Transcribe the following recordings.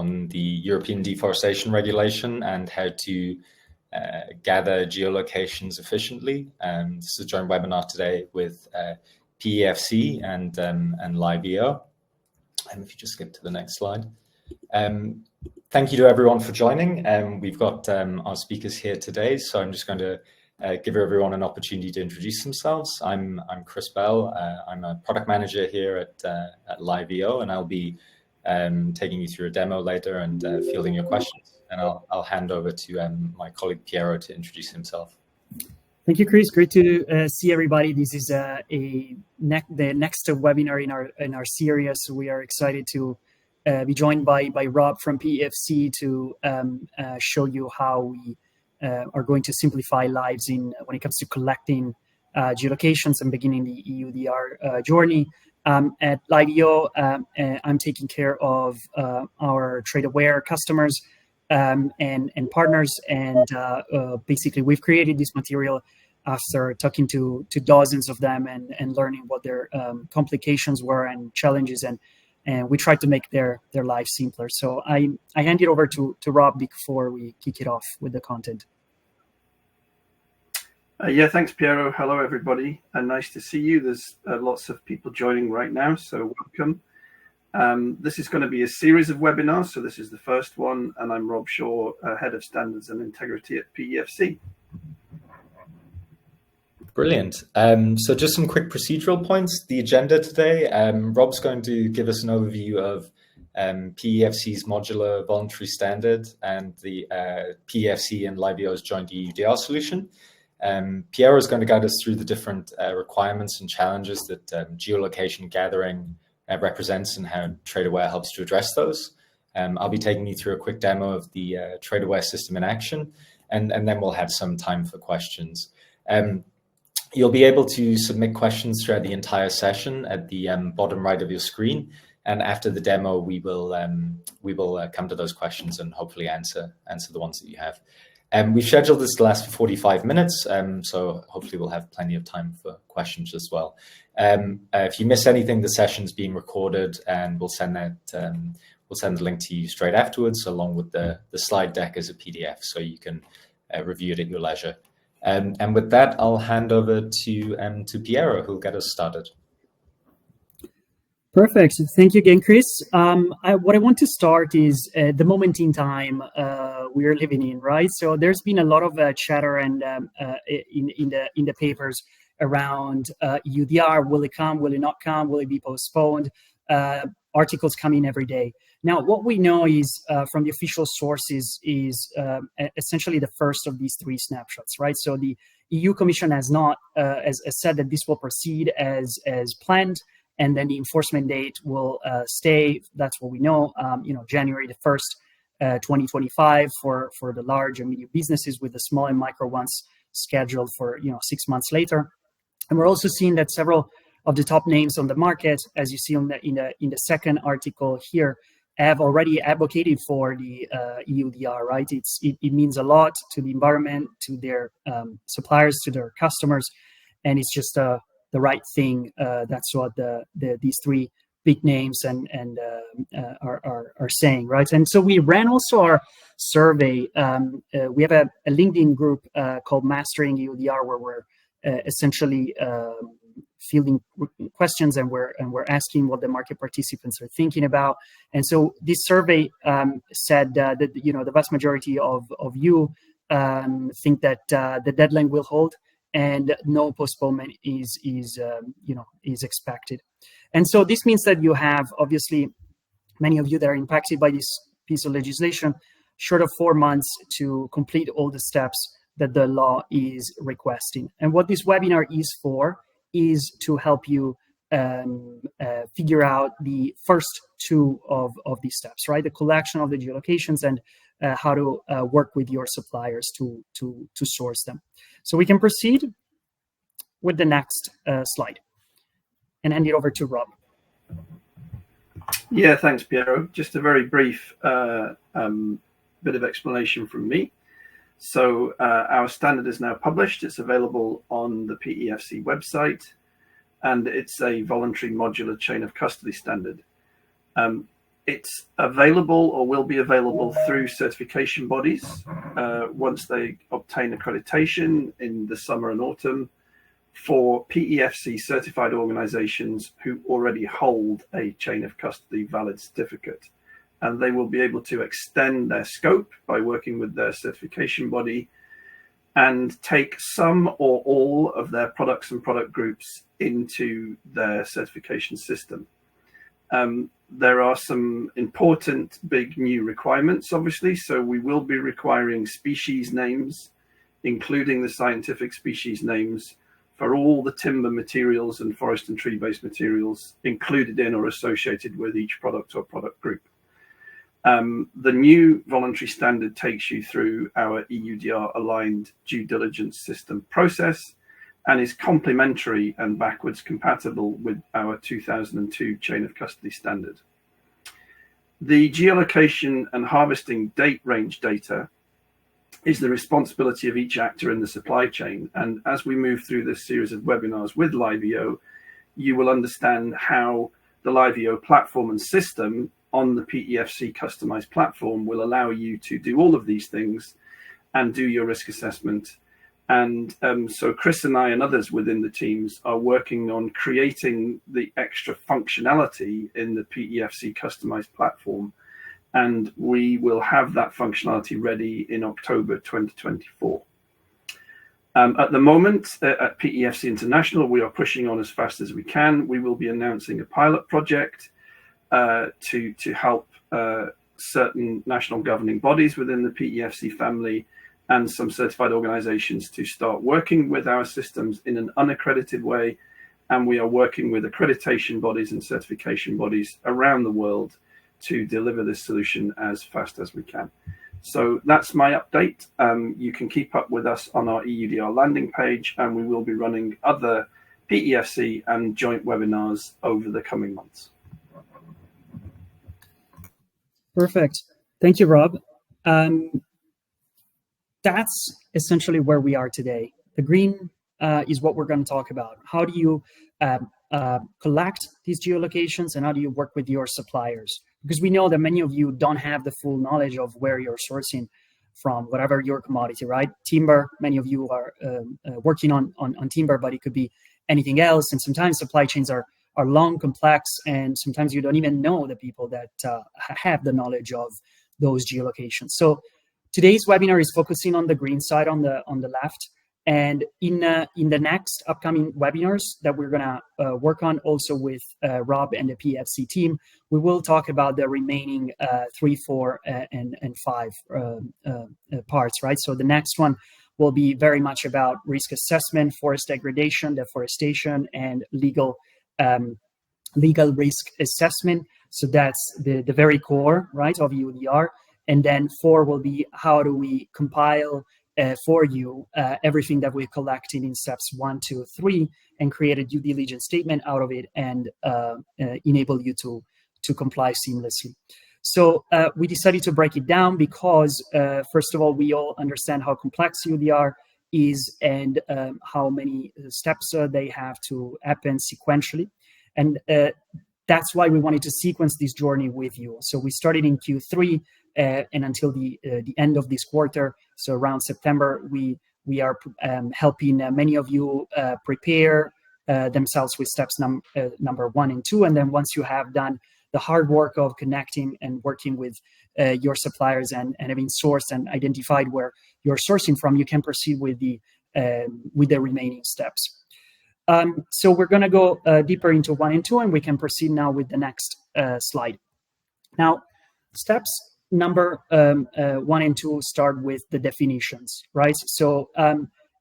on the European Deforestation Regulation and how to gather geolocations efficiently. This is a joint webinar today with PEFC and LiveEO. And if you just skip to the next slide. Thank you to everyone for joining. We've got our speakers here today, so I'm just going to give everyone an opportunity to introduce themselves. I'm Chris Bell. I'm a product manager here at LiveEO, and I'll be taking you through a demo later and fielding your questions. And I'll hand over to my colleague Piero to introduce himself. Thank you, Chris. Great to see everybody. This is the next webinar in our series. We are excited to be joined by Rob from PEFC to show you how we are going to simplify lives when it comes to collecting geolocations and beginning the EUDR journey. At LiveEO, I'm taking care of our TradeAware customers and partners, and basically we've created this material after talking to dozens of them and learning what their complications were and challenges, and we tried to make their life simpler. So I hand it over to Rob before we kick it off with the content. Yeah, thanks, Piero. Hello, everybody. Nice to see you. There's lots of people joining right now, so welcome. This is going to be a series of webinars, so this is the first one, and I'm Rob Shaw, Head of Standards and Integrity at PEFC. Brilliant. So just some quick procedural points. The agenda today, Rob's going to give us an overview of PEFC's modular voluntary standard and the PEFC and LiveEO's joint EUDR solution. Piero is going to guide us through the different requirements and challenges that geolocation gathering represents and how TradeAware helps to address those. I'll be taking you through a quick demo of the TradeAware system in action, and then we'll have some time for questions. You'll be able to submit questions throughout the entire session at the bottom right of your screen, and after the demo, we will come to those questions and hopefully answer the ones that you have. We've scheduled this to last for 45 minutes, so hopefully we'll have plenty of time for questions as well. If you miss anything, the session's being recorded, and we'll send the link to you straight afterwards, along with the slide deck as a PDF, so you can review it at your leisure. And with that, I'll hand over to Piero, who'll get us started. Perfect. Thank you again, Chris. What I want to start is the moment in time we are living in, right? So there's been a lot of chatter and in the papers around EUDR. Will it come? Will it not come? Will it be postponed? Articles come in every day. Now, what we know is from the official sources is essentially the first of these three snapshots, right? So the EU Commission has not has said that this will proceed as planned, and then the enforcement date will stay. That's what we know. January the 1st, 2025 for the large and medium businesses, with the small and micro ones scheduled for 6 months later. And we're also seeing that several of the top names on the market, as you see in the second article here, have already advocated for the EUDR, right? It means a lot to the environment, to their suppliers, to their customers, and it's just the right thing. That's what these three big names are saying, right? And so we ran also our survey. We have a LinkedIn group called Mastering EUDR, where we're essentially fielding questions, and we're asking what the market participants are thinking about. And so this survey said that the vast majority of you think that the deadline will hold, and no postponement is expected. And so this means that you have, obviously, many of you that are impacted by this piece of legislation, short of 4 months to complete all the steps that the law is requesting. And what this webinar is for is to help you figure out the first two of these steps, right? The collection of the geolocations and how to work with your suppliers to source them. So we can proceed with the next slide and hand it over to Rob. Yeah, thanks, Piero. Just a very brief bit of explanation from me. So our standard is now published. It's available on the PEFC website, and it's a voluntary modular chain of custody standard. It's available or will be available through certification bodies once they obtain accreditation in the summer and autumn for PEFC certified organizations who already hold a chain of custody valid certificate. And they will be able to extend their scope by working with their certification body and take some or all of their products and product groups into their certification system. There are some important big new requirements, obviously. So we will be requiring species names, including the scientific species names for all the timber materials and forest and tree-based materials included in or associated with each product or product group. The new voluntary standard takes you through our EUDR aligned due diligence system process and is complementary and backwards compatible with our 2002 chain of custody standard. The geolocation and harvesting date range data is the responsibility of each actor in the supply chain. And as we move through this series of webinars with LiveEO, you will understand how the LiveEO platform and system on the PEFC customized platform will allow you to do all of these things and do your risk assessment. And so Chris and I and others within the teams are working on creating the extra functionality in the PEFC customized platform. And we will have that functionality ready in October 2024. At the moment, at PEFC International, we are pushing on as fast as we can. We will be announcing a pilot project to help certain national governing bodies within the PEFC family and some certified organizations to start working with our systems in an unaccredited way. And we are working with accreditation bodies and certification bodies around the world to deliver this solution as fast as we can. So that's my update. You can keep up with us on our EUDR landing page, and we will be running other PEFC and joint webinars over the coming months. Perfect. Thank you, Rob. That's essentially where we are today. The green is what we're going to talk about. How do you collect these geolocations, and how do you work with your suppliers? Because we know that many of you don't have the full knowledge of where you're sourcing from, whatever your commodity, right? Timber, many of you are working on timber, but it could be anything else. And sometimes supply chains are long, complex, and sometimes you don't even know the people that have the knowledge of those geolocations. So today's webinar is focusing on the green side on the left. And in the next upcoming webinars that we're going to work on also with Rob and the PEFC team, we will talk about the remaining 3, 4, and 5 parts, right? So the next one will be very much about risk assessment, forest degradation, deforestation, and legal risk assessment. So that's the very core, right, of EUDR. And then 4 will be how do we compile for you everything that we're collecting in steps 1, 2, 3, and create a due diligence statement out of it and enable you to comply seamlessly. So we decided to break it down because, first of all, we all understand how complex EUDR is and how many steps they have to happen sequentially. And that's why we wanted to sequence this journey with you. So we started in Q3 and until the end of this quarter, so around September, we are helping many of you prepare themselves with steps number 1 and 2. And then once you have done the hard work of connecting and working with your suppliers and having sourced and identified where you're sourcing from, you can proceed with the remaining steps. So we're going to go deeper into 1 and 2, and we can proceed now with the next slide. Now, steps number 1 and 2 start with the definitions, right? So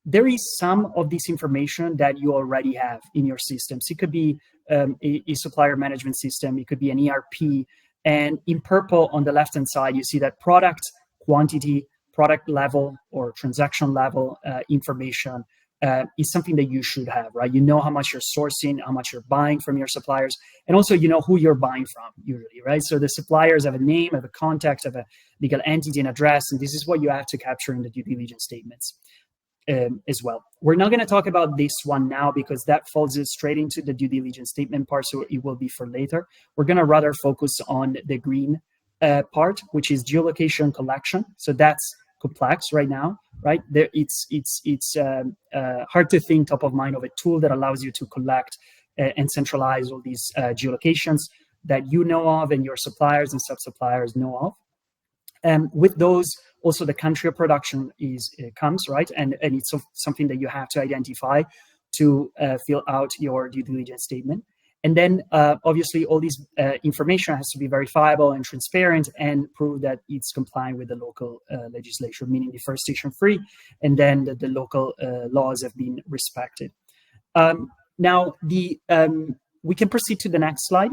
there is some of this information that you already have in your systems. It could be a supplier management system. It could be an ERP. And in purple on the left-hand side, you see that product quantity, product level, or transaction level information is something that you should have, right? You know how much you're sourcing, how much you're buying from your suppliers, and also you know who you're buying from usually, right? So the suppliers have a name, have a contact, have a legal entity and address, and this is what you have to capture in the due diligence statements. as well. We're not going to talk about this one now because that falls straight into the due diligence statement part, so it will be for later. We're going to rather focus on the green part, which is geolocation collection. So that's complex right now, right? It's hard to think top of mind of a tool that allows you to collect and centralize all these geolocations that you know of and your suppliers and sub-suppliers know of. With those, also the country of production comes, right? And it's something that you have to identify to fill out your due diligence statement. And then obviously all this information has to be verifiable and transparent and prove that it's complying with the local legislation, meaning deforestation free, and then the local laws have been respected. Now, we can proceed to the next slide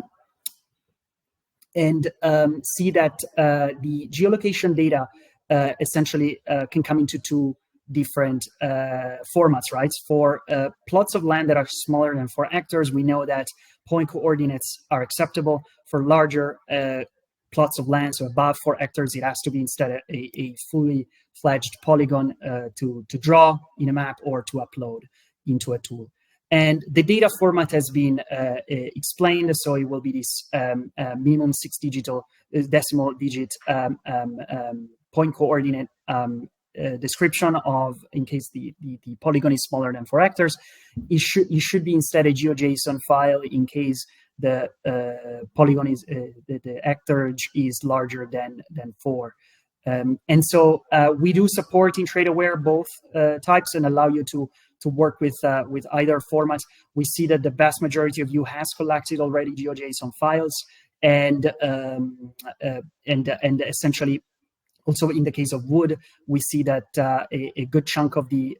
and see that the geolocation data essentially can come into two different formats, right? For plots of land that are smaller than 4 hectares, we know that point coordinates are acceptable. For larger plots of land, so above 4 hectares, it has to be instead a fully fledged polygon to draw in a map or to upload into a tool. And the data format has been explained, so it will be this minimum 6 decimal digit point coordinate description of, in case the polygon is smaller than 4 hectares. It should be instead a GeoJSON file in case the polygon is the hectarage is larger than 4. And so we do support in TradeAware both types and allow you to work with either format. We see that the vast majority of you has collected already GeoJSON files, and essentially also in the case of wood, we see that a good chunk of the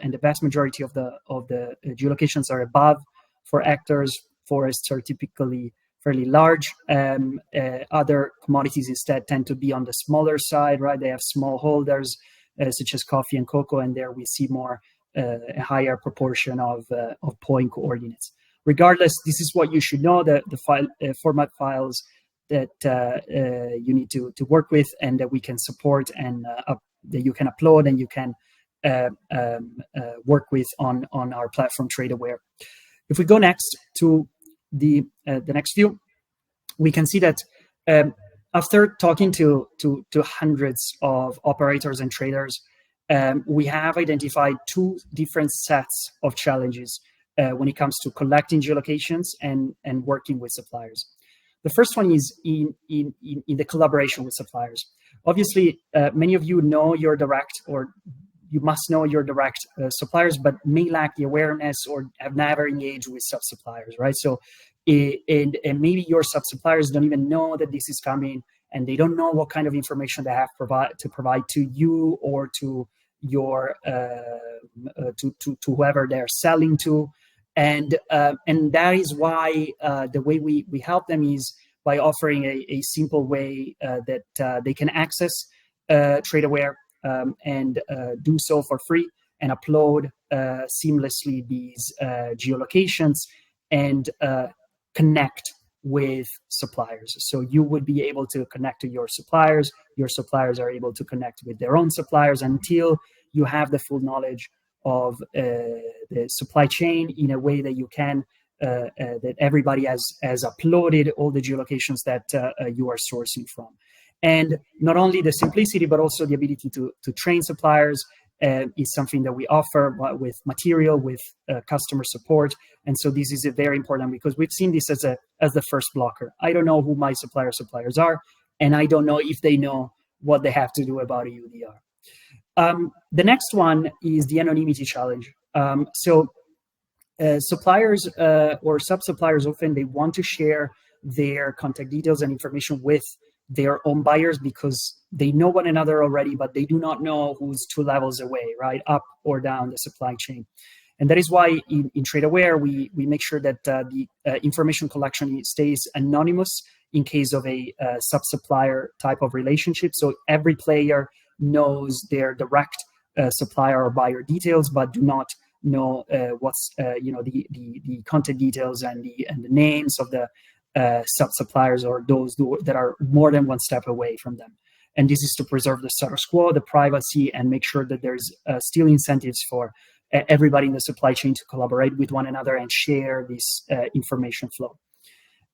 and the vast majority of the geolocations are above 4 hectares. Forests are typically fairly large. Other commodities instead tend to be on the smaller side, right? They have small holders such as coffee and cocoa, and there we see more a higher proportion of point coordinates. Regardless, this is what you should know: the file format files that you need to work with, and that we can support, and that you can upload and you can work with on our platform TradeAware. If we go next to the next view, we can see that after talking to hundreds of operators and traders, we have identified 2 different sets of challenges when it comes to collecting geolocations and working with suppliers. The first one is in the collaboration with suppliers. Obviously, many of you know your direct, or you must know your direct suppliers, but may lack the awareness or have never engaged with sub-suppliers, right? So, and maybe your sub-suppliers don't even know that this is coming, and they don't know what kind of information they have to provide to you or to your to whoever they're selling to. And that is why the way we help them is by offering a simple way that they can access TradeAware and do so for free and upload seamlessly these geolocations and connect with suppliers. So you would be able to connect to your suppliers are able to connect with their own suppliers until you have the full knowledge of the supply chain in a way that you can, that everybody has uploaded all the geolocations that you are sourcing from. And not only the simplicity, but also the ability to train suppliers is something that we offer with material, with customer support. And so this is very important because we've seen this as the first blocker. I don't know who my suppliers are, and I don't know if they know what they have to do about EUDR. The next one is the anonymity challenge. Suppliers or sub-suppliers often, they want to share their contact details and information with their own buyers because they know one another already, but they do not know who's 2 levels away, right, up or down the supply chain. And that is why in TradeAware, we make sure that the information collection stays anonymous in case of a sub-supplier type of relationship. So every player knows their direct supplier or buyer details, but do not know what's the contact details and the names of the sub-suppliers or those that are more than 1 step away from them. And this is to preserve the status quo, the privacy, and make sure that there's still incentives for everybody in the supply chain to collaborate with one another and share this information flow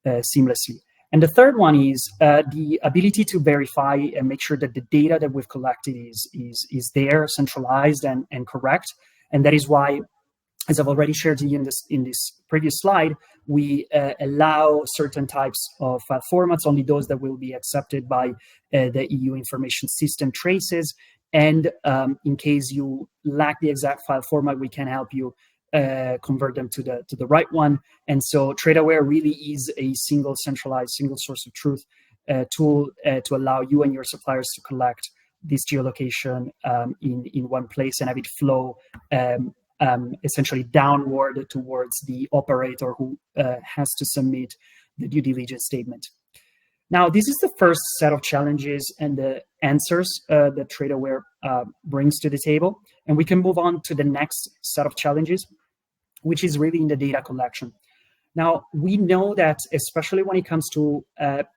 seamlessly. And the third one is the ability to verify and make sure that the data that we've collected is there, centralized and correct. And that is why, as I've already shared to you in this previous slide, we allow certain types of file formats, only those that will be accepted by the EU information system traces. And in case you lack the exact file format, we can help you convert them to the right one. And so TradeAware really is a single centralized, single source of truth tool to allow you and your suppliers to collect this geolocation in one place and have it flow essentially downward towards the operator who has to submit the due diligence statement. Now, this is the first set of challenges and the answers that TradeAware brings to the table. And we can move on to the next set of challenges, which is really in the data collection. Now, we know that especially when it comes to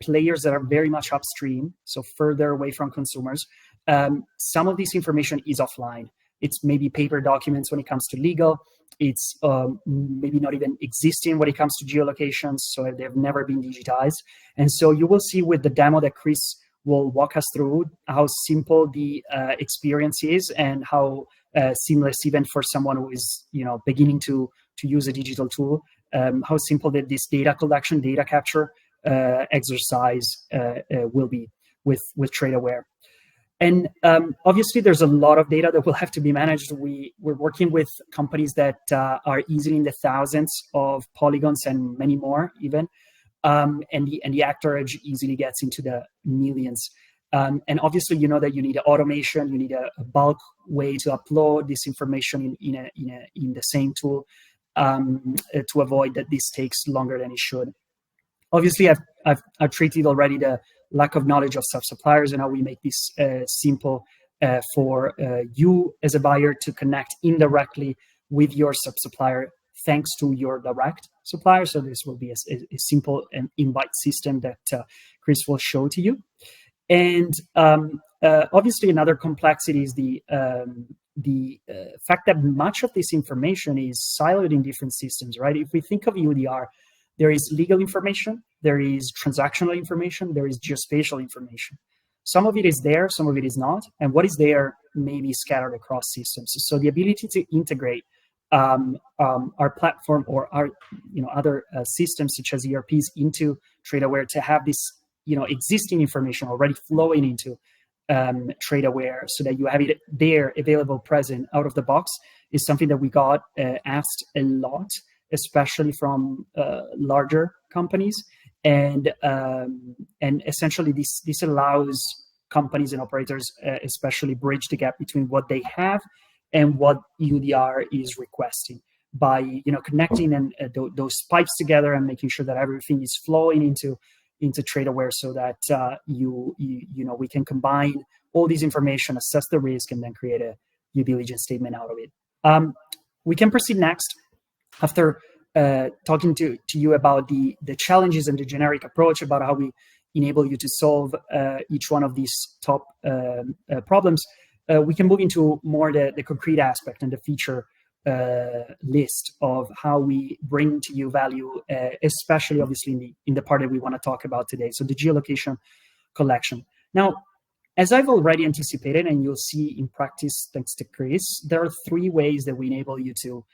players that are very much upstream, so further away from consumers, some of this information is offline. It's maybe paper documents when it comes to legal. It's maybe not even existing when it comes to geolocations, so they've never been digitized. And so you will see with the demo that Chris will walk us through how simple the experience is and how seamless, even for someone who is beginning to use a digital tool, how simple that this data collection, data capture exercise will be with TradeAware. And obviously, there's a lot of data that will have to be managed. We're working with companies that are easily in the thousands of polygons and many more even. And the actorage easily gets into the millions. And obviously, you know that you need automation, you need a bulk way to upload this information in the same tool to avoid that this takes longer than it should. Obviously, I've treated already the lack of knowledge of sub-suppliers and how we make this simple for you as a buyer to connect indirectly with your sub-supplier thanks to your direct supplier. So this will be a simple invite system that Chris will show to you. And obviously, another complexity is the fact that much of this information is siloed in different systems, right? If we think of EUDR, there is legal information, there is transactional information, there is geospatial information. Some of it is there, some of it is not, and what is there may be scattered across systems. So the ability to integrate our platform or our other systems such as ERPs into TradeAware to have this existing information already flowing into TradeAware so that you have it there available, present, out of the box is something that we got asked a lot, especially from larger companies, and essentially this allows companies and operators especially bridge the gap between what they have and what EUDR is requesting by connecting and those pipes together and making sure that everything is flowing into TradeAware so that we can combine all this information, assess the risk, and then create a due diligence statement out of it. We can proceed next. After talking to you about the challenges and the generic approach about how we enable you to solve each one of these top problems, we can move into more the concrete aspect and the feature list of how we bring to you value, especially obviously in the part that we want to talk about today. So the geolocation collection. Now, as I've already anticipated, and you'll see in practice thanks to Chris, there are 3 ways that we enable you to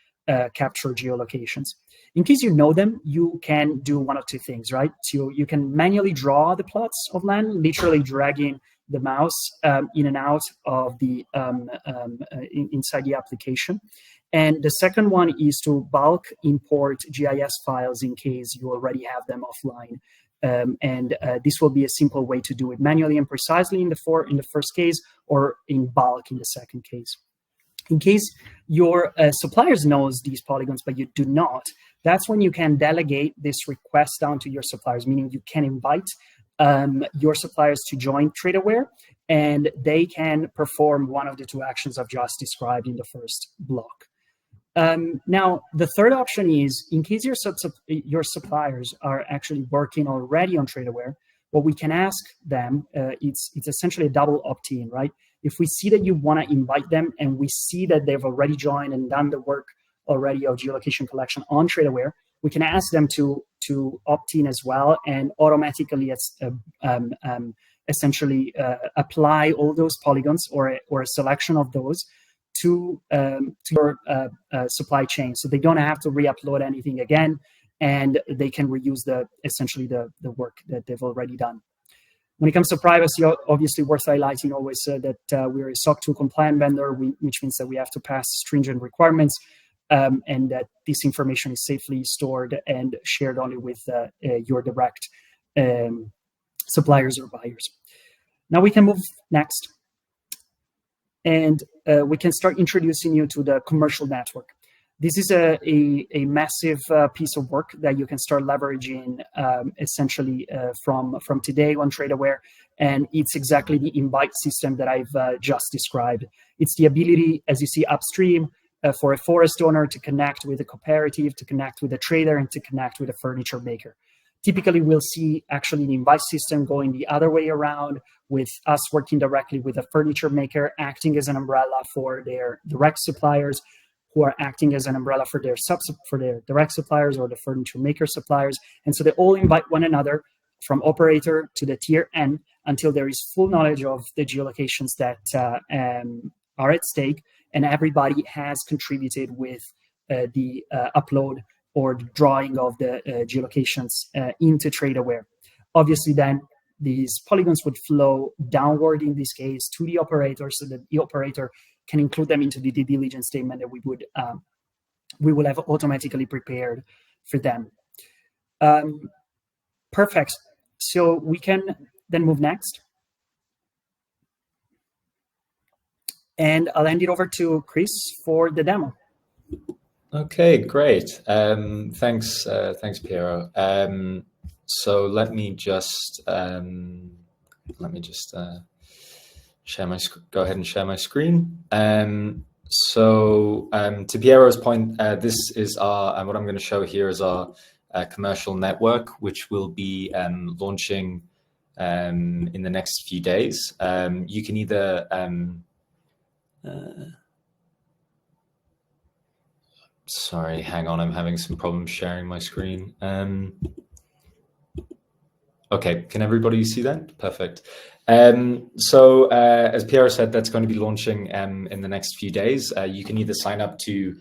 capture geolocations. In case you know them, you can do one of 2 things, right? So you can manually draw the plots of land, literally dragging the mouse in and out of the inside the application. And the second one is to bulk import GIS files in case you already have them offline. This will be a simple way to do it manually and precisely in the first case, or in bulk in the second case. In case your suppliers knows these polygons, but you do not, that's when you can delegate this request down to your suppliers, meaning you can invite your suppliers to join TradeAware, and they can perform one of the 2 actions I've just described in the first block. Now, the third option is, in case your suppliers are actually working already on TradeAware, what we can ask them, it's essentially a double opt-in, right? If we see that you want to invite them and we see that they've already joined and done the work already of geolocation collection on TradeAware, we can ask them to opt in as well and automatically essentially apply all those polygons or a selection of those to your supply chain, so they don't have to re-upload anything again, and they can reuse essentially the work that they've already done. When it comes to privacy, obviously worth highlighting always that we're a SOC 2 compliant vendor, which means that we have to pass stringent requirements, and that this information is safely stored and shared only with your direct suppliers or buyers. Now we can move next, and we can start introducing you to the commercial network. This is a massive piece of work that you can start leveraging essentially from today on TradeAware, and it's exactly the invite system that I've just described. It's the ability, as you see upstream, for a forest owner to connect with a cooperative, to connect with a trader, and to connect with a furniture maker. Typically, we'll see actually the invite system going the other way around, with us working directly with a furniture maker, acting as an umbrella for their direct suppliers, who are acting as an umbrella for their direct suppliers or the furniture maker suppliers. And so they all invite one another from operator to the tier N until there is full knowledge of the geolocations that are at stake, and everybody has contributed with the upload or the drawing of the geolocations into TradeAware. Obviously, then these polygons would flow downward in this case to the operator, so that the operator can include them into the due diligence statement that we will have automatically prepared for them. Perfect. So we can then move next. And I'll hand it over to Chris for the demo. Okay, great. Thanks, Piero. So let me just go ahead and share my screen. So to Piero's point, this is our, what I'm going to show here is our commercial network, which will be launching in the next few days. You can either sorry, hang on, I'm having some problems sharing my screen. Okay, can everybody see that? Perfect. So as Piero said, that's going to be launching in the next few days. You can either sign up to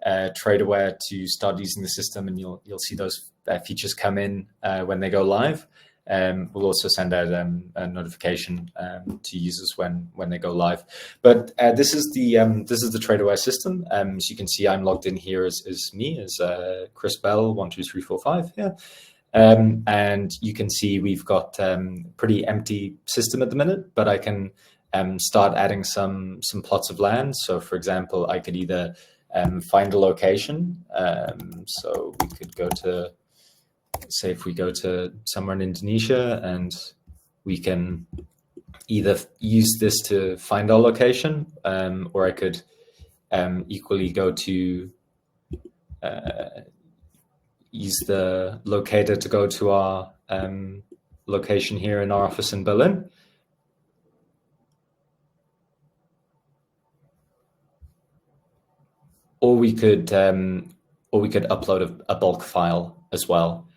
TradeAware to start using the system, and you'll see those features come in when they go live. We'll also send out a notification to users when they go live. But this is the TradeAware system. As you can see, I'm logged in here as me, as Chris Bell 12345. Yeah. And you can see we've got pretty empty system at the minute, but I can start adding some plots of land. So for example, I could either find a location. So we could go to, say if we go to somewhere in Indonesia, and we can either use this to find our location, or I could equally go to use the locator to go to our location here in our office in Berlin. Or we could upload a bulk file as well.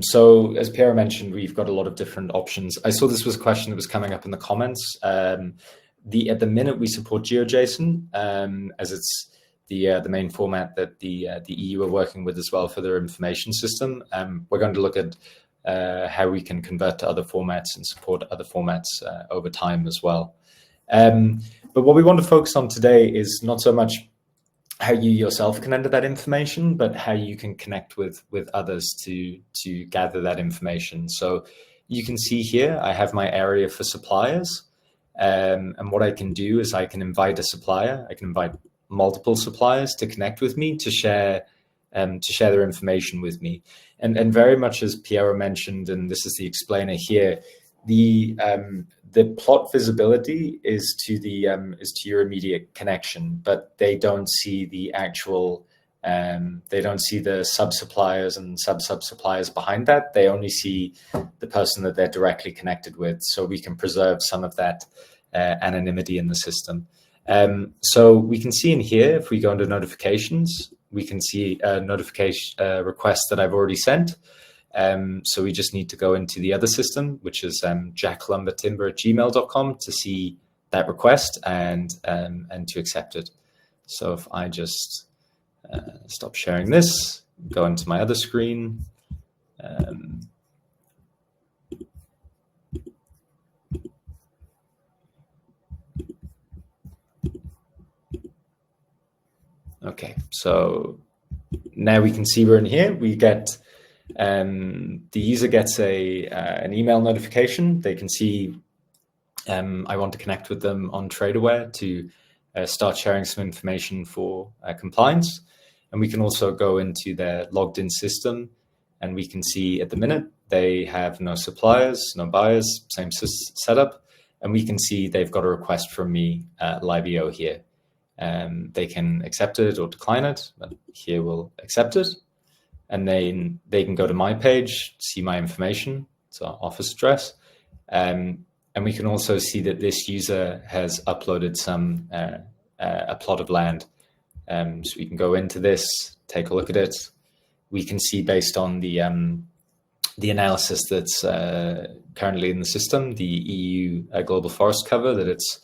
So as Piero mentioned, we've got a lot of different options. I saw this was a question that was coming up in the comments. At the minute we support GeoJSON, as it's the main format that the EU are working with as well for their information system. We're going to look at how we can convert to other formats and support other formats over time as well. But what we want to focus on today is not so much how you yourself can enter that information, but how you can connect with others to gather that information. So you can see here, I have my area for suppliers. And what I can do is I can invite a supplier. I can invite multiple suppliers to connect with me, to share their information with me. And very much as Piero mentioned, and this is the explainer here, the plot visibility is to your immediate connection, but they don't see the actual They don't see the sub-suppliers and sub-sub-suppliers behind that. They only see the person that they're directly connected with. So we can preserve some of that anonymity in the system. So we can see in here, if we go into notifications, we can see a notification request that I've already sent. So we just need to go into the other system, which is jacklumbertimber@gmail.com, to see that request and to accept it. So if I just stop sharing this, go into my other screen. Okay, so now we can see we're in here. We get the user gets an email notification. They can see I want to connect with them on TradeAware to start sharing some information for compliance. And we can also go into their logged in system, and we can see at the minute they have no suppliers, no buyers, same setup. And we can see they've got a request from me, LiveEO here. They can accept it or decline it, but here we'll accept it. And then they can go to my page, see my information, so office address. And we can also see that this user has uploaded some a plot of land. So we can go into this, take a look at it. We can see based on the analysis that's currently in the system, the EU global forest cover, that it's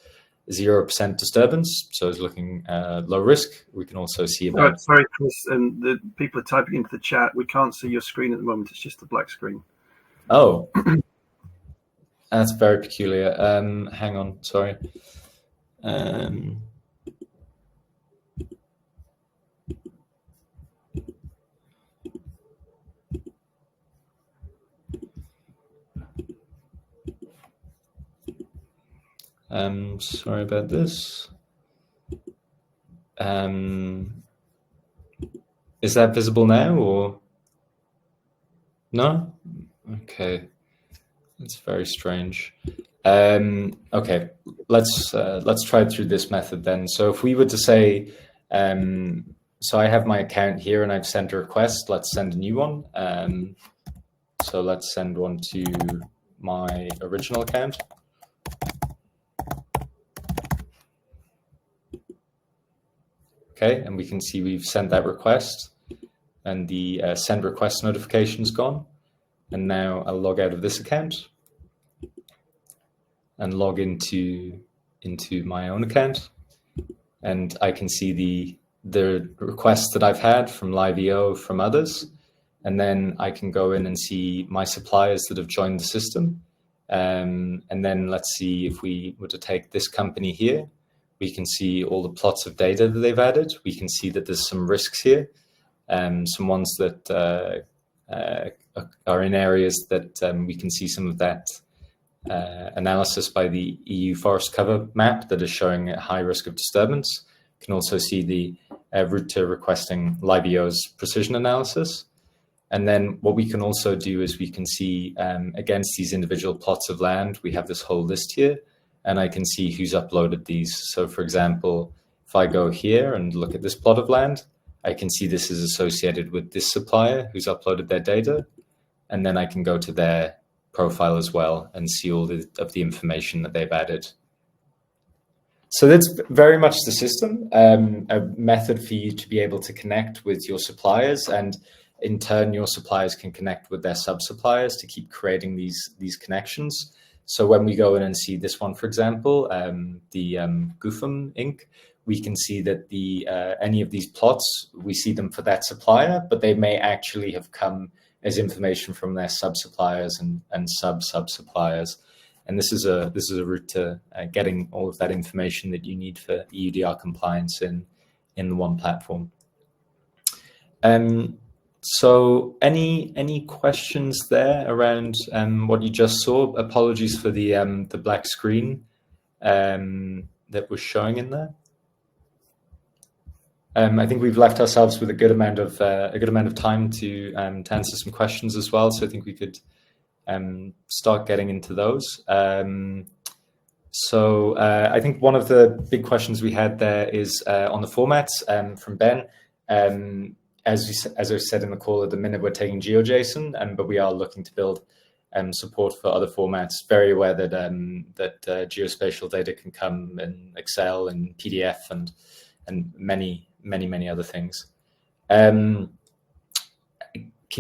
0% disturbance, so it's looking low risk. We can also see about... Sorry, Chris, and the people are typing into the chat. We can't see your screen at the moment. It's just a black screen. Oh, that's very peculiar. Hang on, sorry. Sorry about this. Is that visible now or no? Okay, that's very strange. Okay, let's try it through this method then. So if we were to say, so I have my account here and I've sent a request. Let's send a new one. So let's send one to my original account. Okay, and we can see we've sent that request, and the send request notification is gone. And now I'll log out of this account and log into my own account, and I can see the requests that I've had from LiveEO, from others, and then I can go in and see my suppliers that have joined the system. And then let's see, if we were to take this company here, we can see all the plots of data that they've added. We can see that there's some risks here, some ones that are in areas that we can see some of that analysis by the EU forest cover map that is showing a high risk of disturbance. You can also see the route to requesting LiveEO's precision analysis. And then what we can also do is we can see against these individual plots of land, we have this whole list here, and I can see who's uploaded these. So for example, if I go here and look at this plot of land, I can see this is associated with this supplier who's uploaded their data. And then I can go to their profile as well and see all of the information that they've added. So that's very much the system, a method for you to be able to connect with your suppliers, and in turn, your suppliers can connect with their sub-suppliers to keep creating these connections. So when we go in and see this one, for example, the Goofum Inc., we can see that any of these plots, we see them for that supplier, but they may actually have come as information from their sub-suppliers and sub-sub-suppliers. And this is a route to getting all of that information that you need for EUDR compliance in the one platform. So any questions there around what you just saw? Apologies for the black screen that was showing in there. I think we've left ourselves with a good amount of time to answer some questions as well. So I think we could start getting into those. So I think one of the big questions we had there is on the formats from Ben. As I said in the call, at the minute we're taking GeoJSON, but we are looking to build support for other formats. Very aware that geospatial data can come in Excel and PDF and many other things. Can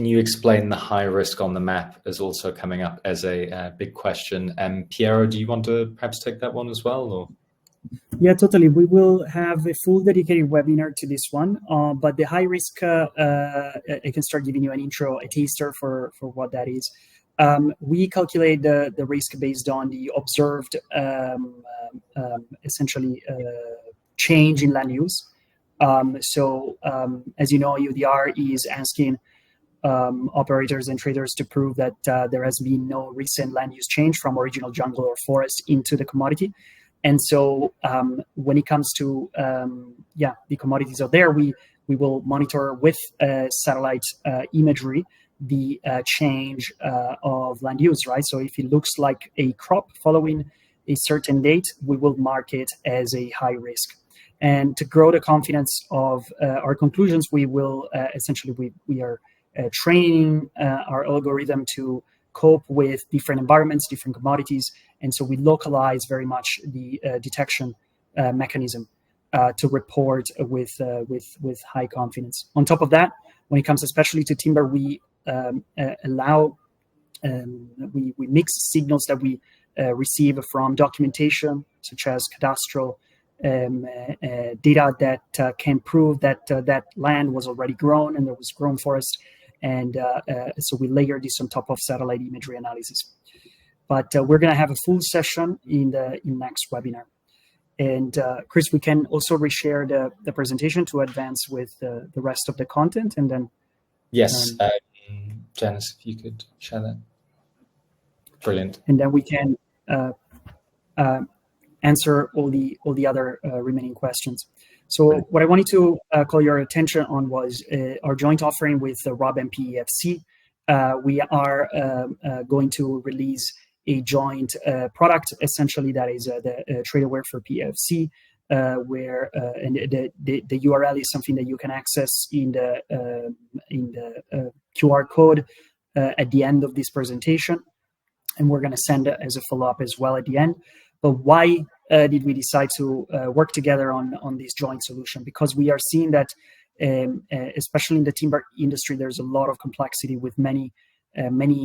you explain the high risk on the map is also coming up as a big question? Piero, do you want to perhaps take that one as well? Or? Yeah, totally. We will have a full dedicated webinar to this one, but the high risk, I can start giving you an intro, a taster for what that is. We calculate the risk based on the observed, essentially, change in land use. As you know, EUDR is asking operators and traders to prove that there has been no recent land use change from original jungle or forest into the commodity. And so when it comes to the commodities out there, we will monitor with satellite imagery the change of land use, right? So if it looks like a crop following a certain date, we will mark it as a high risk. And to grow the confidence of our conclusions, we will essentially, we are training our algorithm to cope with different environments, different commodities. And so we localize very much the detection mechanism to report with high confidence. On top of that, when it comes especially to timber, we allow, we mix signals that we receive from documentation, such as cadastral data that can prove that that land was already grown and there was grown forest. And so we layer this on top of satellite imagery analysis. But we're going to have a full session in next webinar. And Chris, we can also reshare the presentation to advance with the rest of the content. And then yes, Janice, if you could share that. Brilliant. And then we can answer all the other remaining questions. So what I wanted to call your attention on was our joint offering with Rob and PEFC. We are going to release a joint product, essentially, that is the TradeAware for PEFC, where and the URL is something that you can access in the QR code at the end of this presentation. And we're going to send it as a follow-up as well at the end. But why did we decide to work together on this joint solution? Because we are seeing that, especially in the timber industry, there's a lot of complexity with many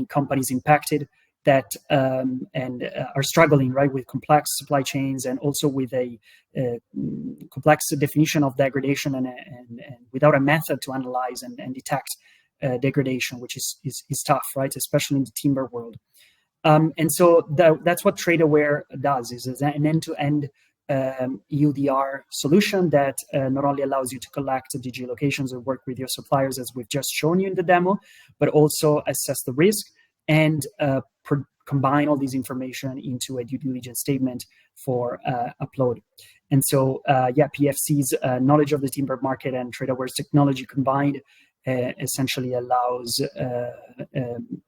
companies impacted that and are struggling, right, with complex supply chains and also with a complex definition of degradation and without a method to analyze and detect degradation, which is tough, right, especially in the timber world. And so that's what TradeAware does, is an end-to-end EUDR solution that not only allows you to collect the geolocations and work with your suppliers, as we've just shown you in the demo, but also assess the risk and combine all this information into a due diligence statement for upload. And so, PEFC's knowledge of the timber market and TradeAware's technology combined essentially allows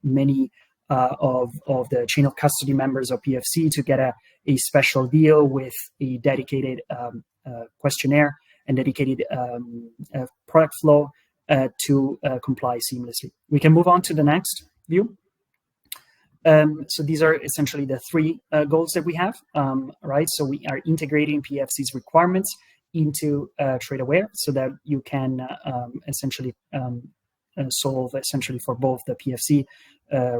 many of the chain of custody members of PEFC to get a special deal with a dedicated questionnaire and dedicated product flow to comply seamlessly. We can move on to the next view. So these are essentially the three goals that we have, right? So we are integrating PEFC's requirements into TradeAware so that you can essentially solve essentially for both the PEFC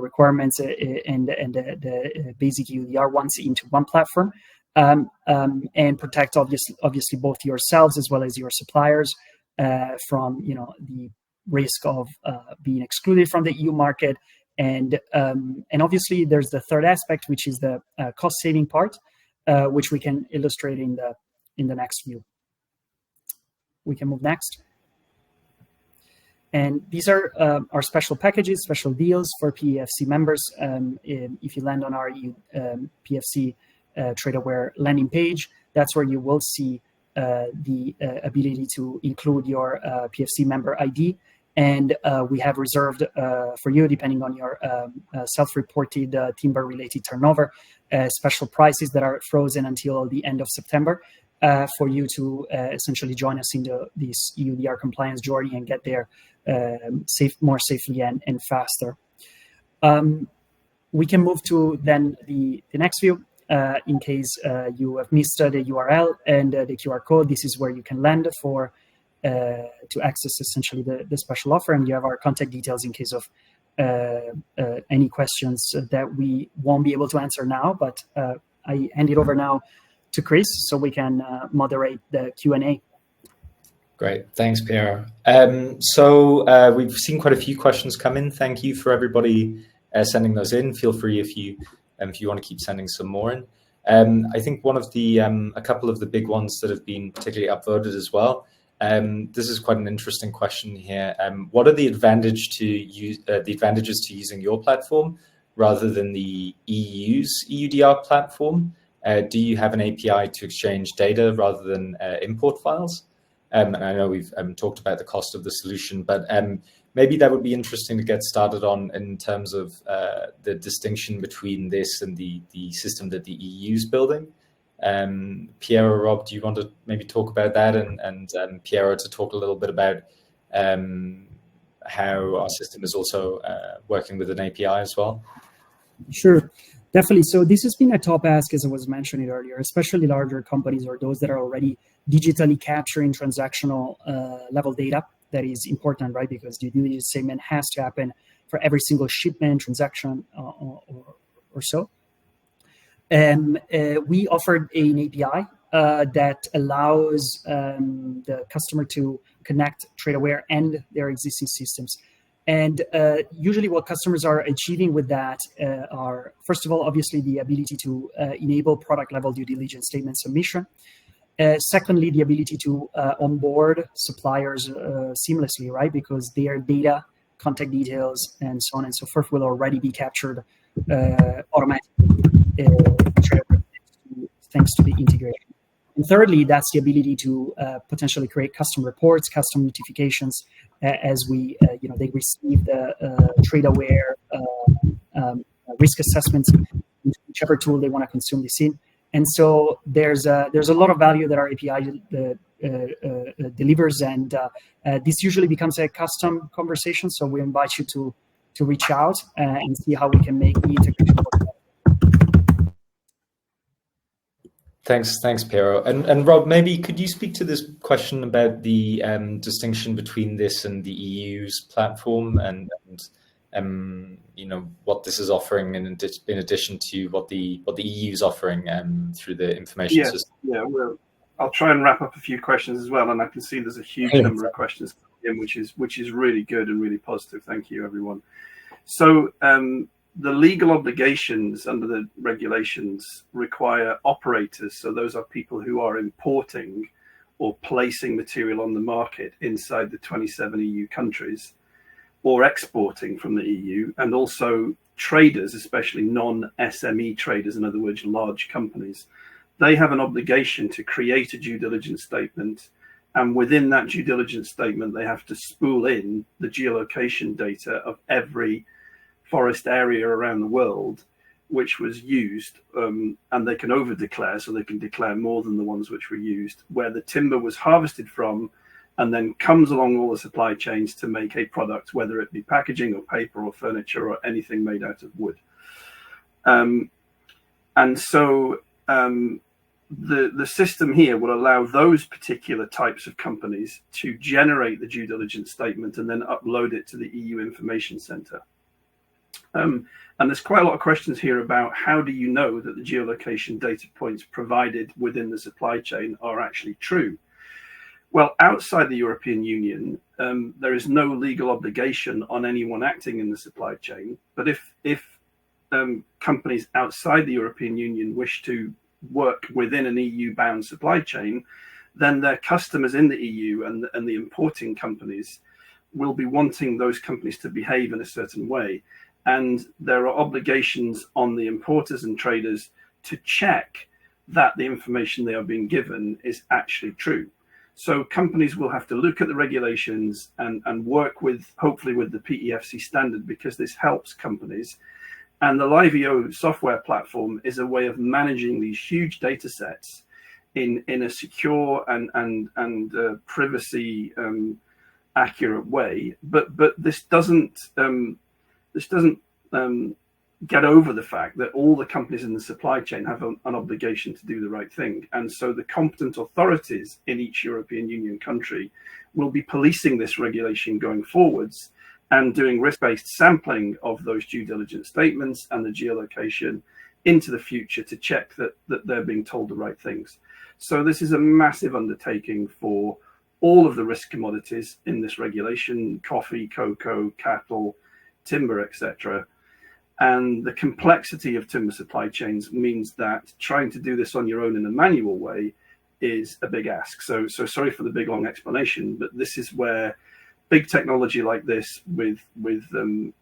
requirements and the basic EUDR ones into one platform, and protect obviously both yourselves as well as your suppliers from the risk of being excluded from the EU market. And obviously there's the third aspect, which is the cost saving part, which we can illustrate in the next view. We can move next. And these are our special packages, special deals for PEFC members. If you land on our PEFC TradeAware landing page, that's where you will see the ability to include your PEFC member ID. And we have reserved for you, depending on your self-reported timber-related turnover, special prices that are frozen until the end of September. for you to essentially join us in this EUDR compliance journey and get there more safely and faster. We can move to then the next view. In case you have missed the URL and the QR code, this is where you can land to access essentially the special offer, and you have our contact details in case of any questions that we won't be able to answer now, but I hand it over now to Chris so we can moderate the Q&A. Great, thanks, Piero. So we've seen quite a few questions come in. Thank you for everybody sending those in. Feel free if you want to keep sending some more in. I think one of the a couple of the big ones that have been particularly upvoted as well. This is quite an interesting question here. What are the advantages to using your platform rather than the EU's EUDR platform? Do you have an API to exchange data rather than import files? And I know we've talked about the cost of the solution, but maybe that would be interesting to get started on in terms of the distinction between this and the system that the EU is building. Piero, Rob, do you want to maybe talk about that, and Piero to talk a little bit about how our system is also working with an API as well? Sure, definitely. So this has been a top ask, as I was mentioning earlier, especially larger companies or those that are already digitally capturing transactional level data. That is important, right? Because the due diligence statement has to happen for every single shipment, transaction, or so. We offered an API that allows the customer to connect TradeAware and their existing systems. And usually what customers are achieving with that are, first of all, obviously the ability to enable product level due diligence statement submission. Secondly, the ability to onboard suppliers seamlessly, right? Because their data, contact details, and so on and so forth will already be captured automatically thanks to the integration. And thirdly, that's the ability to potentially create custom reports, custom notifications as they receive the TradeAware risk assessments, whichever tool they want to consume this in. And so there's a lot of value that our API delivers, and this usually becomes a custom conversation. So we invite you to reach out and see how we can make the integration work. Thanks, Piero. And Rob, maybe could you speak to this question about the distinction between this and the EU's platform, and what this is offering in addition to what the EU is offering through the information system? Yeah, well, I'll try and wrap up a few questions as well, and I can see there's a huge number of questions in, which is really good and really positive. Thank you, everyone. So the legal obligations under the regulations require operators, so those are people who are importing or placing material on the market inside the 27 EU countries, or exporting from the EU, and also traders, especially non-SME traders, in other words, large companies. They have an obligation to create a due diligence statement, and within that due diligence statement, they have to spool in the geolocation data of every forest area around the world which was used, and they can over-declare, so they can declare more than the ones which were used, where the timber was harvested from, and then comes along all the supply chains to make a product, whether it be packaging or paper or furniture or anything made out of wood. And so the system here will allow those particular types of companies to generate the due diligence statement and then upload it to the EU Information Center. And there's quite a lot of questions here about how do you know that the geolocation data points provided within the supply chain are actually true? Well, outside the European Union, there is no legal obligation on anyone acting in the supply chain. But if companies outside the European Union wish to work within an EU-bound supply chain, then their customers in the EU and the importing companies will be wanting those companies to behave in a certain way. And there are obligations on the importers and traders to check that the information they are being given is actually true. So companies will have to look at the regulations and work with, hopefully with the PEFC standard, because this helps companies. And the LiveEO software platform is a way of managing these huge data sets in a secure and privacy accurate way. But this doesn't get over the fact that all the companies in the supply chain have an obligation to do the right thing. And so the competent authorities in each European Union country will be policing this regulation going forwards and doing risk-based sampling of those due diligence statements and the geolocation into the future to check that they're being told the right things. So this is a massive undertaking for all of the risk commodities in this regulation: coffee, cocoa, cattle, timber, etc. And the complexity of timber supply chains means that trying to do this on your own in a manual way is a big ask. So sorry for the big long explanation, but this is where big technology like this with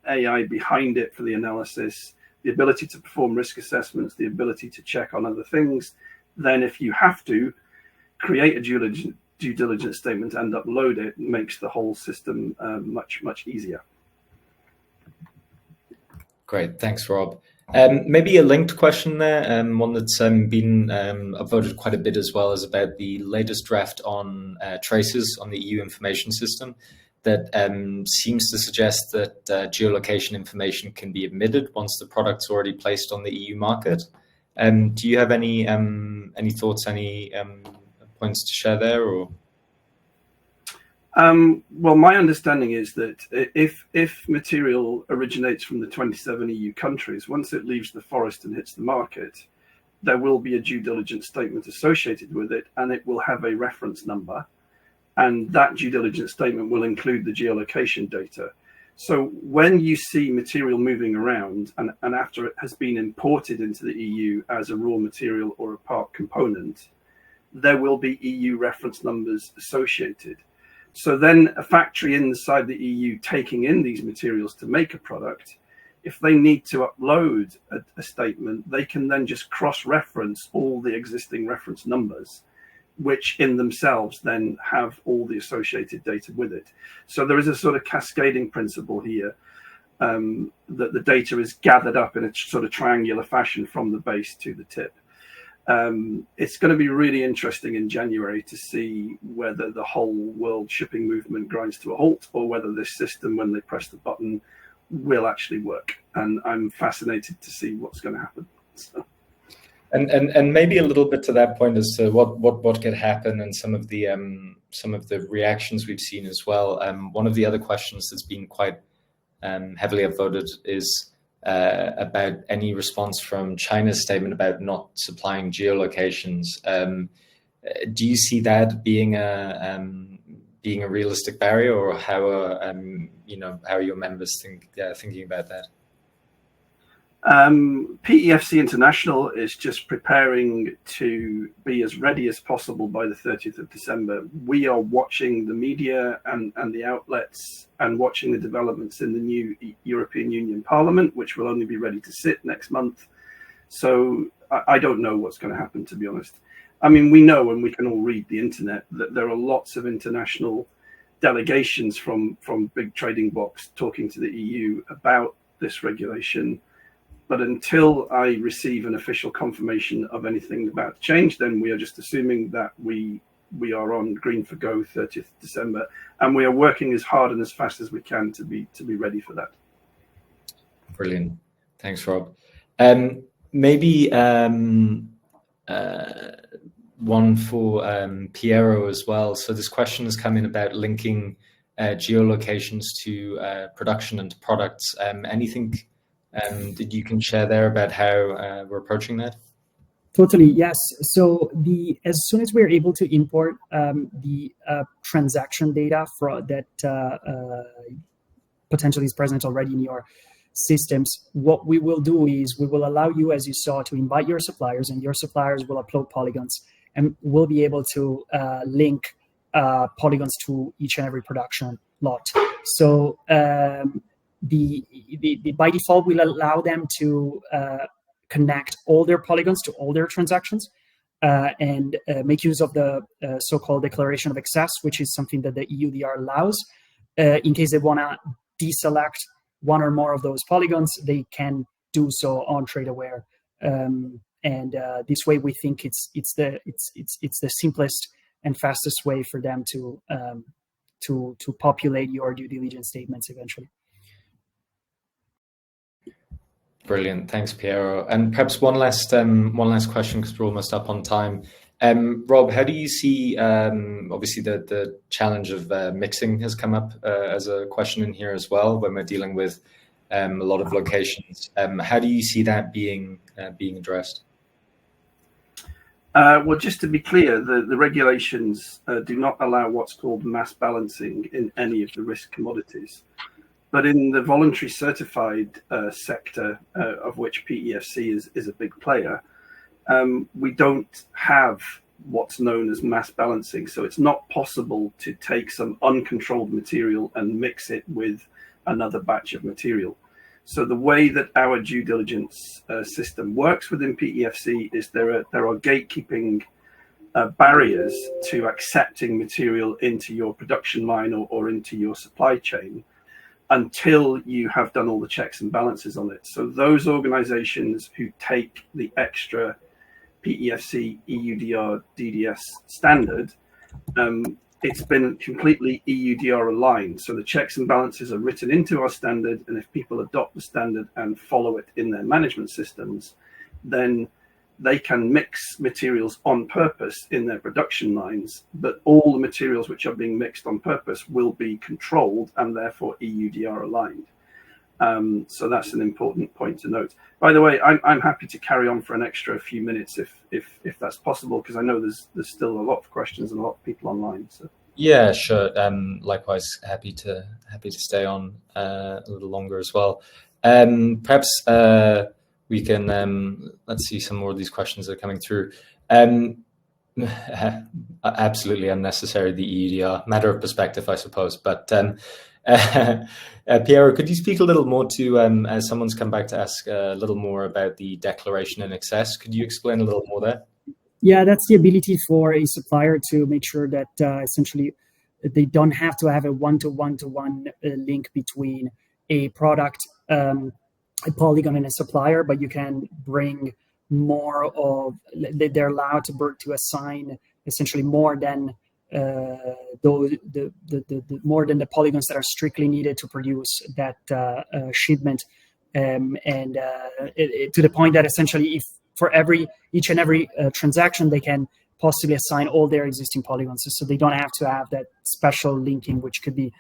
AI behind it for the analysis, the ability to perform risk assessments, the ability to check on other things, then if you have to create a due diligence statement and upload it, makes the whole system much easier. Great, thanks, Rob. Maybe a linked question there, one that's been upvoted quite a bit as well, is about the latest draft on traces on the EU information system that seems to suggest that geolocation information can be omitted once the product's already placed on the EU market. Do you have any thoughts, any points to share there, or? Well, my understanding is that if material originates from the 27 EU countries, once it leaves the forest and hits the market, there will be a due diligence statement associated with it, and it will have a reference number. And that due diligence statement will include the geolocation data. So when you see material moving around and after it has been imported into the EU as a raw material or a part component, there will be EU reference numbers associated. So then a factory inside the EU taking in these materials to make a product, if they need to upload a statement, they can then just cross-reference all the existing reference numbers, which in themselves then have all the associated data with it. So there is a sort of cascading principle here, that the data is gathered up in a sort of triangular fashion from the base to the tip. It's going to be really interesting in January to see whether the whole world shipping movement grinds to a halt, or whether this system, when they press the button, will actually work. And I'm fascinated to see what's going to happen. So. And maybe a little bit to that point as to what could happen, and some of the reactions we've seen as well. One of the other questions that's been quite heavily upvoted is about any response from China's statement about not supplying geolocations. Do you see that being a realistic barrier, or how are your members thinking about that? PEFC International is just preparing to be as ready as possible by the 30th of December. We are watching the media and the outlets and watching the developments in the new European Union Parliament, which will only be ready to sit next month. So I don't know what's going to happen, to be honest. I mean, we know, and we can all read the internet, that there are lots of international delegations from big trading blocs talking to the EU about this regulation. But until I receive an official confirmation of anything about the change, then we are just assuming that we are on green for go 30th December, and we are working as hard and as fast as we can to be ready for that. Brilliant. Thanks, Rob. Maybe one for Piero as well. So this question has come in about linking geolocations to production and to products. Anything that you can share there about how we're approaching that? Totally, yes. So as soon as we're able to import the transaction data that potentially is present already in your systems, what we will do is we will allow you, as you saw, to invite your suppliers, and your suppliers will upload polygons, and we'll be able to link polygons to each and every production lot. So by default will allow them to connect all their polygons to all their transactions and make use of the so-called declaration of excess, which is something that the EUDR allows. In case they want to deselect one or more of those polygons, they can do so on TradeAware. And and this way we think it's the simplest and fastest way for them to populate your due diligence statements eventually. Brilliant, thanks, Piero. And perhaps one last question, because we're almost up on time. Rob, how do you see, obviously the challenge of mixing has come up as a question in here as well when we're dealing with a lot of locations. How do you see that being addressed? Well, just to be clear, the regulations do not allow what's called mass balancing in any of the risk commodities. But in the voluntary certified sector, of which PEFC is a big player, we don't have what's known as mass balancing. So it's not possible to take some uncontrolled material and mix it with another batch of material. So the way that our due diligence system works within PEFC is there are gatekeeping barriers to accepting material into your production line or into your supply chain until you have done all the checks and balances on it. So those organizations who take the extra PEFC EUDR DDS standard, it's been completely EUDR aligned. So the checks and balances are written into our standard, and if people adopt the standard and follow it in their management systems, then they can mix materials on purpose in their production lines, but all the materials which are being mixed on purpose will be controlled and therefore EUDR aligned. So that's an important point to note. By the way, I'm happy to carry on for an extra few minutes if that's possible, because I know there's still a lot of questions and a lot of people online. So yeah, sure. Likewise, happy to stay on a little longer as well. Perhaps we can let's see some more of these questions that are coming through. Absolutely unnecessary, the EUDR, matter of perspective, I suppose. But Piero, could you speak a little more to, as someone's come back to ask a little more about the declaration in excess, could you explain a little more there? Yeah, that's the ability for a supplier to make sure that essentially they don't have to have a one-to-one link between a product, a polygon, and a supplier, but you can bring more of, they're allowed to assign essentially more than more than the polygons that are strictly needed to produce that shipment, to the point that essentially if for each and every transaction they can possibly assign all their existing polygons, so they don't have to have that special linking, which could be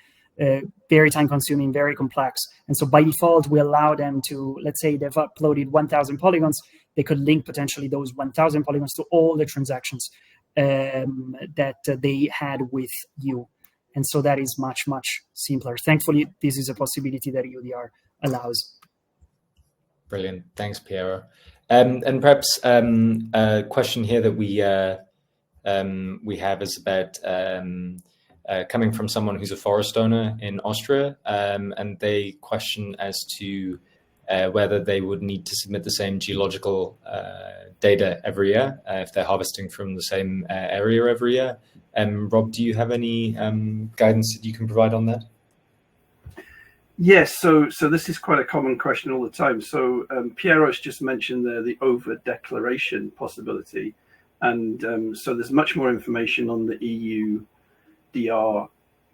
very time consuming, very complex. And so by default, we allow them to, let's say they've uploaded 1,000 polygons, they could link potentially those 1,000 polygons to all the transactions that they had with you. And so that is much, much simpler. Thankfully, this is a possibility that EUDR allows. Brilliant. Thanks, Piero. And perhaps a question here that we have is about coming from someone who's a forest owner in Austria, and they question as to whether they would need to submit the same geological data every year if they're harvesting from the same area every year. Rob, do you have any guidance that you can provide on that? Yes, so this is quite a common question all the time. So Piero's just mentioned there the over-declaration possibility. And so there's much more information on the EUDR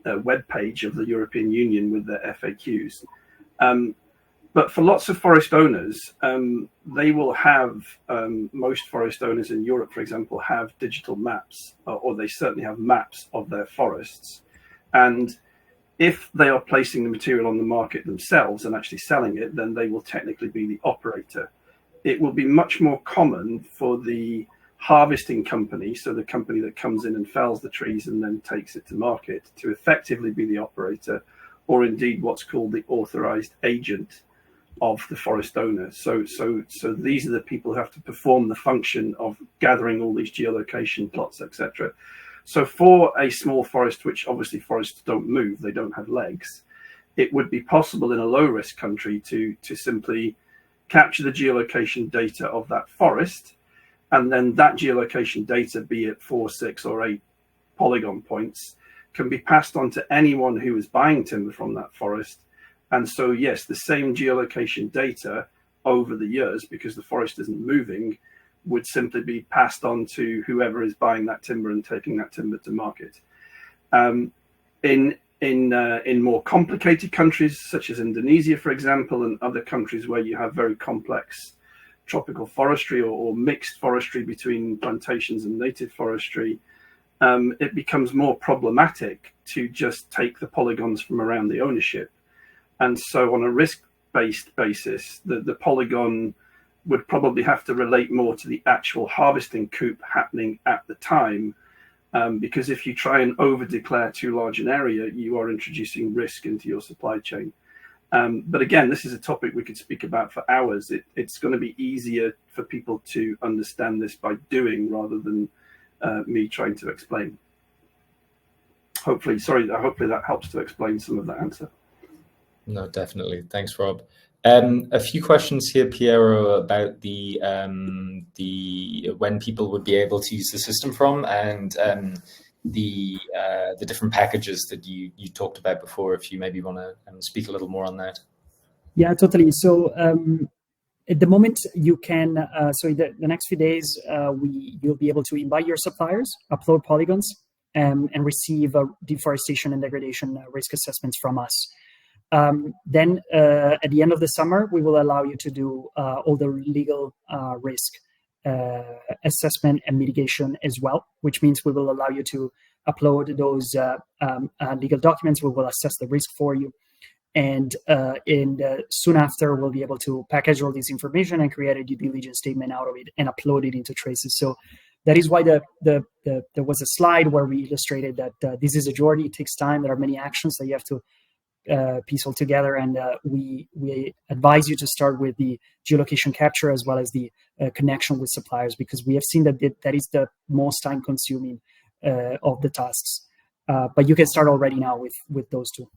webpage of the European Union with their FAQs. But for lots of forest owners, they will have, most forest owners in Europe, for example, have digital maps, or they certainly have maps of their forests. And if they are placing the material on the market themselves and actually selling it, then they will technically be the operator. It will be much more common for the harvesting company, so the company that comes in and fells the trees and then takes it to market, to effectively be the operator, or indeed what's called the authorized agent of the forest owner. So these are the people who have to perform the function of gathering all these geolocation plots, etc. So for a small forest, which obviously forests don't move, they don't have legs, it would be possible in a low-risk country to simply capture the geolocation data of that forest, and then that geolocation data, be it 4, 6, or 8 polygon points, can be passed on to anyone who is buying timber from that forest. And so, yes, the same geolocation data over the years, because the forest isn't moving, would simply be passed on to whoever is buying that timber and taking that timber to market. In more complicated countries, such as Indonesia, for example, and other countries where you have very complex tropical forestry or mixed forestry between plantations and native forestry, it becomes more problematic to just take the polygons from around the ownership. And so on a risk-based basis, the polygon would probably have to relate more to the actual harvesting coup happening at the time, because if you try and over-declare too large an area, you are introducing risk into your supply chain. But again, this is a topic we could speak about for hours. It's going to be easier for people to understand this by doing rather than me trying to explain. Hopefully that helps to explain some of the answer. No, definitely. Thanks, Rob. A few questions here, Piero, about the when people would be able to use the system from, and the different packages that you talked about before. If you maybe want to speak a little more on that. Yeah, totally. So at the moment, you can. So in the next few days, you'll be able to invite your suppliers, upload polygons, and receive deforestation and degradation risk assessments from us. Then at the end of the summer, we will allow you to do all the legal risk assessment and mitigation as well, which means we will allow you to upload those legal documents. We will assess the risk for you. And soon after, we'll be able to package all this information and create a due diligence statement out of it and upload it into Traces. So that is why there was a slide where we illustrated that this is a journey. It takes time. There are many actions that you have to piece all together, and we advise you to start with the geolocation capture as well as the connection with suppliers, because we have seen that that is the most time consuming of the tasks. But you can start already now with those two.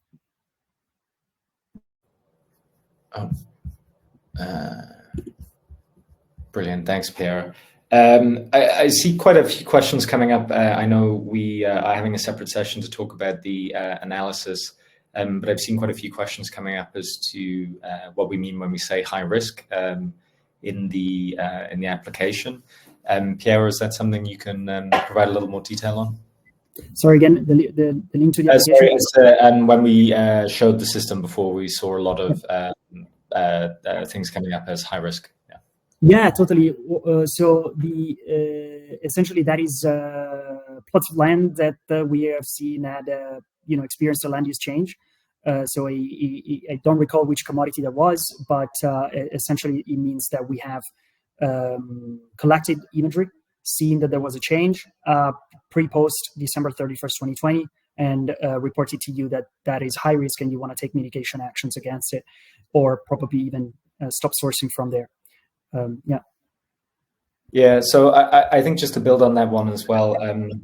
Brilliant. Thanks, Piero. I see quite a few questions coming up. I know we are having a separate session to talk about the analysis. But I've seen quite a few questions coming up as to what we mean when we say high risk in the application. Piero, is that something you can provide a little more detail on? Sorry, again, the link to the application? Sorry, when we showed the system before, we saw a lot of things coming up as high risk. Yeah, totally. So essentially that is plots of land that we have seen had experienced a land use change. So I don't recall which commodity that was, but essentially it means that we have collected imagery, seen that there was a change pre-post December 31st, 2020, and reported to you that is high risk and you want to take mitigation actions against it, or probably even stop sourcing from there. Yeah, so I think just to build on that one as well,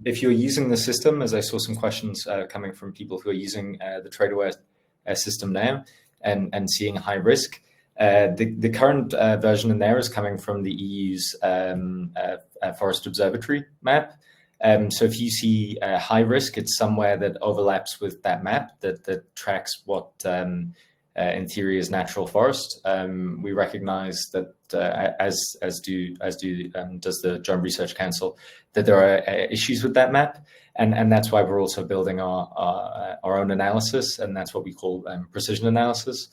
if you're using the system, as I saw some questions coming from people who are using the TradeAware system now and seeing high risk, the current version in there is coming from the EU's Forest Observatory map. So if you see high risk, it's somewhere that overlaps with that map that tracks what in theory is natural forest. We recognize that as does the Joint Research Council, that there are issues with that map, and that's why we're also building our own analysis, and that's what we call precision analysis,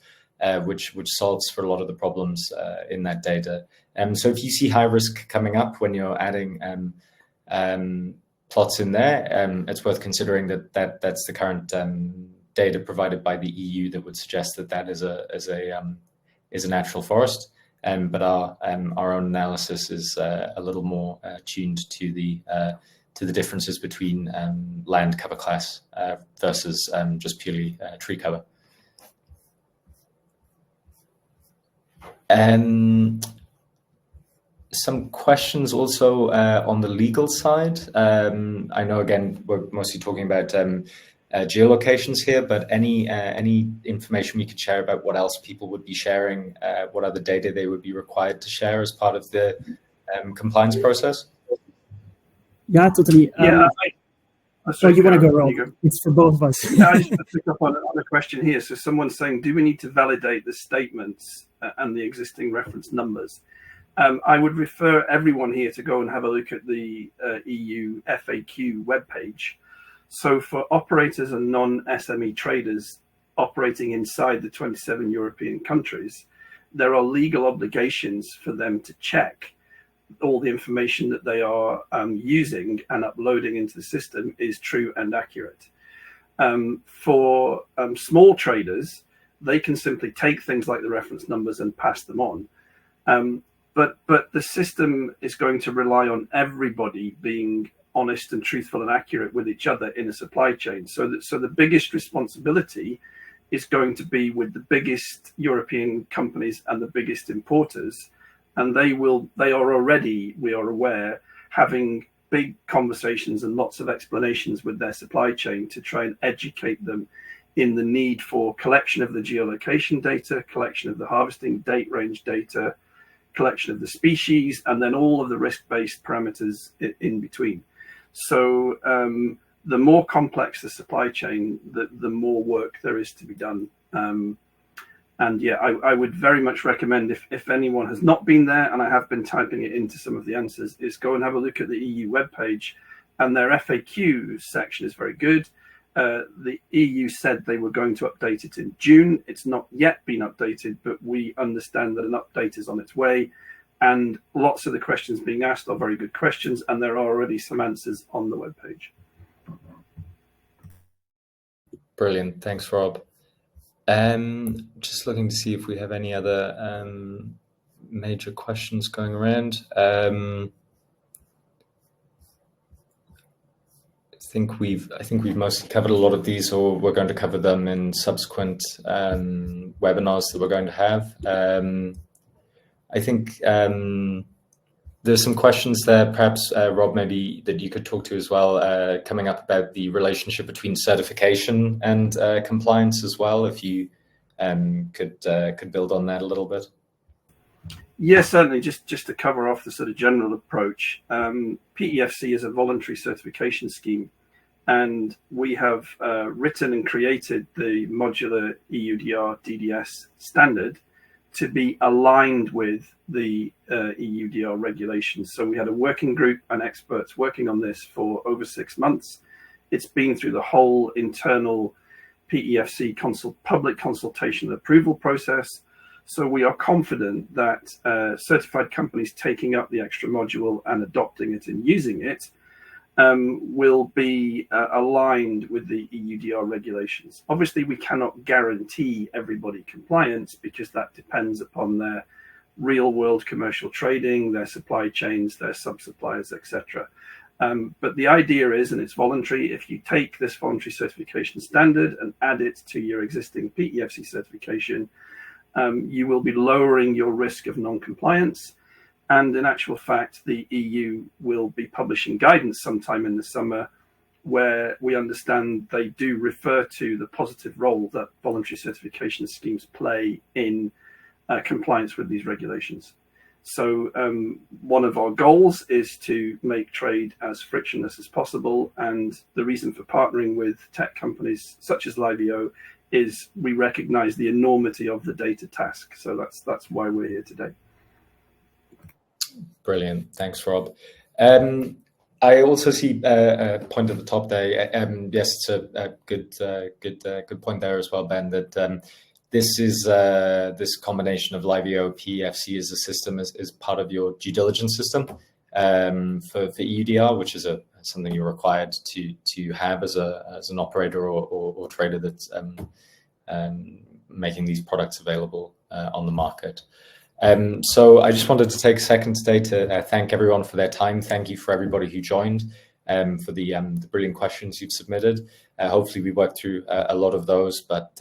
which solves for a lot of the problems in that data. So if you see high risk coming up when you're adding plots in there, it's worth considering that's the current data provided by the EU that would suggest that is a natural forest, but our own analysis is a little more tuned to the differences between land cover class versus just purely tree cover. Some questions also on the legal side. I know again we're mostly talking about geolocations here, but any information we could share about what else people would be sharing, what other data they would be required to share as part of the compliance process? Yeah, totally. So you want to go, Rob? It's for both of us. Yeah, I just want to pick up on a question here. So someone's saying, do we need to validate the statements and the existing reference numbers? I would refer everyone here to go and have a look at the EU FAQ webpage. So for operators and non-SME traders operating inside the 27 European countries, there are legal obligations for them to check all the information that they are using and uploading into the system is true and accurate. For small traders, they can simply take things like the reference numbers and pass them on. But the system is going to rely on everybody being honest and truthful and accurate with each other in a supply chain. So the biggest responsibility is going to be with the biggest European companies and the biggest importers. And they are already, we are aware, having big conversations and lots of explanations with their supply chain to try and educate them in the need for collection of the geolocation data, collection of the harvesting date range data, collection of the species, and then all of the risk-based parameters in between. So the more complex the supply chain, the more work there is to be done. And yeah, I would very much recommend, if anyone has not been there, and I have been typing it into some of the answers, is go and have a look at the EU webpage, and their FAQ section is very good. The EU said they were going to update it in June. It's not yet been updated, but we understand that an update is on its way. And lots of the questions being asked are very good questions, and there are already some answers on the webpage. Brilliant. Thanks, Rob. Just looking to see if we have any other major questions going around. I think we've mostly covered a lot of these, or we're going to cover them in subsequent webinars that we're going to have. I think there's some questions there, perhaps, Rob, maybe that you could talk to as well, coming up about the relationship between certification and compliance as well, if you could build on that a little bit. Yes, certainly. Just to cover off the sort of general approach, PEFC is a voluntary certification scheme, and we have written and created the modular EUDR DDS standard to be aligned with the EUDR regulations. So we had a working group and experts working on this for over 6 months. It's been through the whole internal PEFC public consultation and approval process. So we are confident that certified companies taking up the extra module and adopting it and using it will be aligned with the EUDR regulations. Obviously, we cannot guarantee everybody compliance because that depends upon their real-world commercial trading, their supply chains, their sub-suppliers, etc. But the idea is, and it's voluntary, if you take this voluntary certification standard and add it to your existing PEFC certification, you will be lowering your risk of non-compliance. And in actual fact, the EU will be publishing guidance sometime in the summer where we understand they do refer to the positive role that voluntary certification schemes play in compliance with these regulations. So one of our goals is to make trade as frictionless as possible. And the reason for partnering with tech companies such as LiveEO is we recognize the enormity of the data task. So that's why we're here today. Brilliant. Thanks, Rob. I also see a point at the top there. Yes, it's a good point there as well, Ben, that this is this combination of LiveEO PEFC as a system is part of your due diligence system for EUDR, which is something you're required to have as an operator or trader that's making these products available on the market. So I just wanted to take a second today to thank everyone for their time. Thank you for everybody who joined, for the brilliant questions you've submitted. Hopefully we worked through a lot of those, but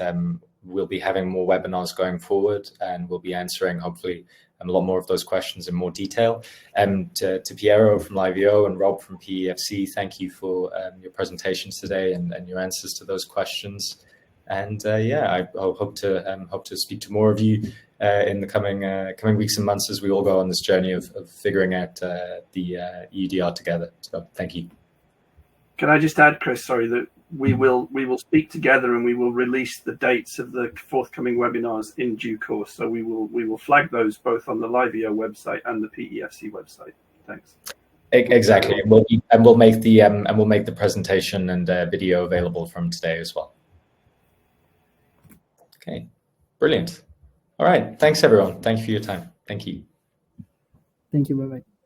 we'll be having more webinars going forward, and we'll be answering hopefully a lot more of those questions in more detail. To Piero from LiveEO and Rob from PEFC, thank you for your presentations today and your answers to those questions. And yeah, I hope to speak to more of you in the coming weeks and months as we all go on this journey of figuring out the EUDR together. So thank you. Can I just add, Chris, sorry, that we will speak together, and we will release the dates of the forthcoming webinars in due course. So we will flag those both on the LiveEO website and the PEFC website. Thanks. Exactly, and we'll make the presentation and video available from today as well. Okay, brilliant. All right, thanks everyone. Thank you for your time. Thank you. Thank you. Bye bye.